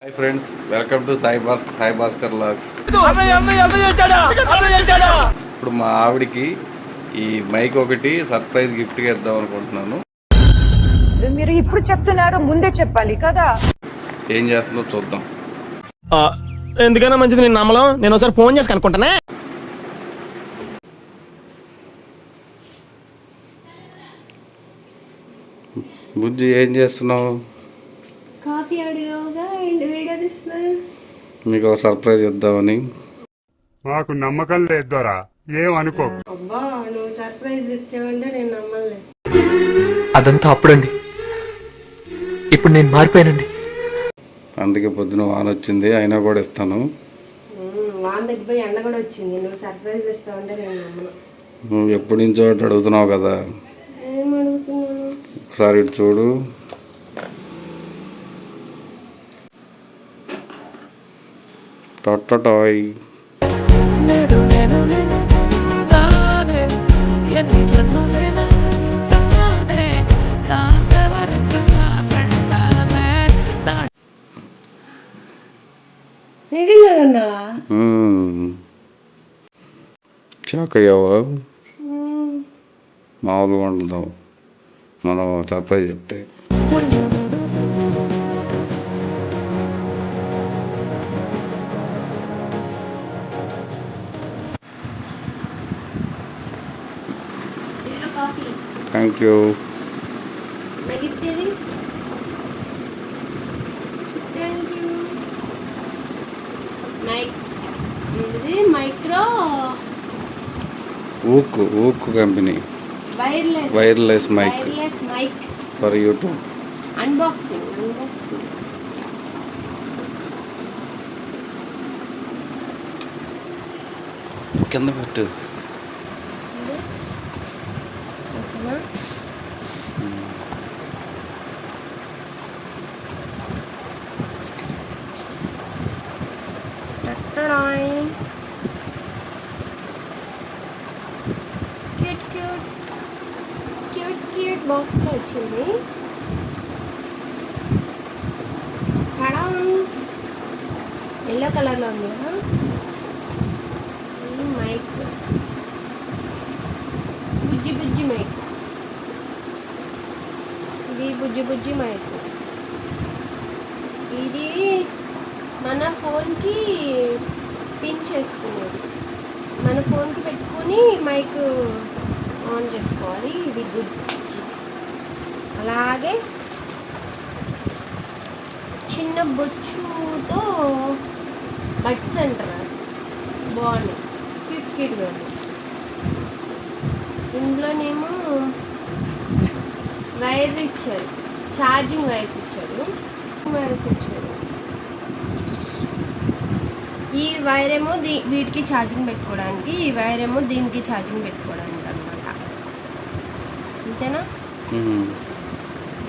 Hi friends, welcome to Sai Bhaskar vlogs. ఇప్పుడు మా ఆవిడికి ఈ మైక్ ఒకటి సర్ప్రైజ్ గిఫ్ట్గా ఇద్దాం అనుకుంటున్నాను. మీరు ఇప్పుడు చెప్తున్నారు, ముందే చెప్పాలి కదా. ఏం చేస్తుందో చూద్దాం. ఎందుకైనా మంచిది నేను నమ్మలం. నేను ఒకసారి ఫోన్ చేసి కనుక్కుంటానే. బుజ్జి, ఏం చేస్తున్నావు? కాఫీ అడిగావుగా, వీడియో తీస్తున్నాను. మీకు ఒక సర్ప్రైజ్ ఇద్దామని. మాకు నమ్మకం లేదు దొరా, ఏమనుకో. అబ్బా, నువ్వు సర్ప్రైజ్ ఇచ్చావంటే నేను నమ్మలే. అదంతా అప్పుడండి, ఇప్పుడు నేను మారిపోయానండి. అందుకే పొద్దున వాన వచ్చింది, అయినా కూడా ఇస్తాను. వాన్ దగ్గర పోయి ఎండ కూడా వచ్చింది, నువ్వు సర్ప్రైజ్ ఇస్తావంటే నేను నమ్మను. నువ్వు ఎప్పటి నుంచో అడుగుతున్నావు కదా. ఏం అడుగుతున్నాను? ఒకసారి ఇటు చూడు. టొట్టటాయ్. నిజంగా షాక్ అయ్యావా? మామూలుగా ఉండదు మనం సర్ప్రైజ్ చెప్తే. Thank you. గిఫ్ట్ ఇది. Thank you. ఇది మైక్రో ఊక్ company wireless mic for YouTube. Unboxing కింద పెట్టు. క్యూట్ బాక్స్ లో వచ్చింది. ఎల్లో కలర్ లో ఉంది కదా. మైక్, బుజ్జి మైక్. ఇది బుజ్జి మైక్. ఇది మన ఫోన్కి పిన్ చేసుకునేది. మన ఫోన్కి పెట్టుకొని మైక్ ఆన్ చేసుకోవాలి. ఇది బుజ్జి. అలాగే చిన్న బొచ్చుతో బడ్స్ అంటారు, బాగున్నాయి, క్యూట్గా ఉంది. ఇందులోనేమో వైర్ ఇచ్చారు, ఛార్జింగ్ వైర్స్ ఇచ్చారు. ఈ వైర్ ఏమో వీటికి ఛార్జింగ్ పెట్టుకోవడానికి, ఈ వైర్ ఏమో దీనికి ఛార్జింగ్ పెట్టుకోవడానికి అనమాట. అంతేనా?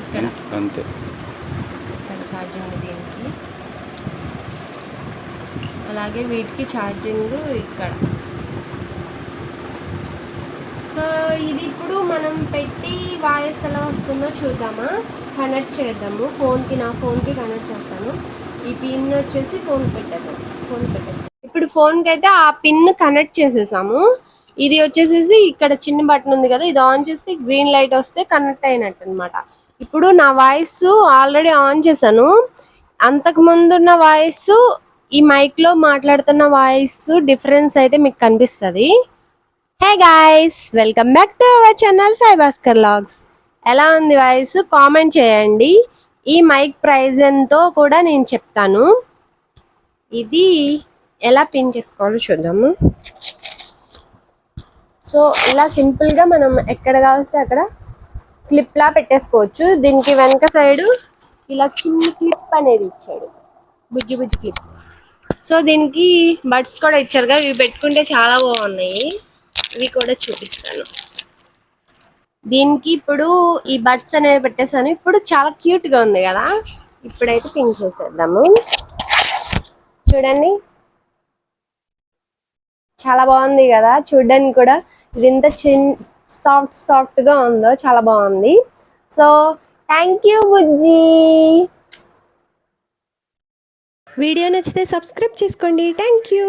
ఇక్కడ అంతే. ఇక్కడ ఛార్జింగ్ దీనికి, అలాగే వీటికి ఛార్జింగ్ ఇక్కడ. సో ఇది ఇప్పుడు మనం పెట్టి వాయిస్ ఎలా వస్తుందో చూద్దామా. కనెక్ట్ చేద్దాము ఫోన్కి. నా ఫోన్కి కనెక్ట్ చేస్తాను. ఈ పిన్ వచ్చేసి ఫోన్ పెట్టేస్తాను. ఇప్పుడు ఫోన్కి అయితే ఆ పిన్ కనెక్ట్ చేసేసాము. ఇది వచ్చేసేసి ఇక్కడ చిన్న బటన్ ఉంది కదా, ఇది ఆన్ చేస్తే గ్రీన్ లైట్ వస్తే కనెక్ట్ అయినట్టు అనమాట. ఇప్పుడు నా వాయిస్ ఆల్రెడీ ఆన్ చేశాను. అంతకు ముందున్న వాయిస్, ఈ మైక్ లో మాట్లాడుతున్న వాయిస్ డిఫరెన్స్ అయితే మీకు కనిపిస్తుంది. Hey guys, welcome back to our channel Sai Bhaskar vlogs. ఎలా ఉంది వాయిస్? కామెంట్ చేయండి. ఈ మైక్ ప్రైస్ ఎంతో కూడా నేను చెప్తాను. ఇది ఎలా పిన్ చేసుకోవాలో చూద్దాము. సో ఇలా సింపుల్గా మనం ఎక్కడ కావస్తే అక్కడ క్లిప్లా పెట్టేసుకోవచ్చు. దీనికి వెనక సైడు ఇలా చిన్న క్లిప్ అనేది ఇచ్చాడు, బుజ్జి క్లిప్. సో దీనికి బడ్స్ కూడా ఇచ్చారుగా, ఇవి పెట్టుకుంటే చాలా బాగున్నాయి. ఇవి కూడా చూపిస్తాను. దీనికి ఇప్పుడు ఈ బడ్స్ అనేవి పెట్టేసాను. ఇప్పుడు చాలా క్యూట్గా ఉంది కదా. ఇప్పుడైతే పిన్ చేసేద్దాము. చూడండి, చాలా బాగుంది కదా చూడడానికి కూడా. ఇది ఎంత సాఫ్ట్ గా ఉందో, చాలా బాగుంది. So thank you Bujji. Video నచ్చితే సబ్స్క్రైబ్ చేసుకోండి. Thank you.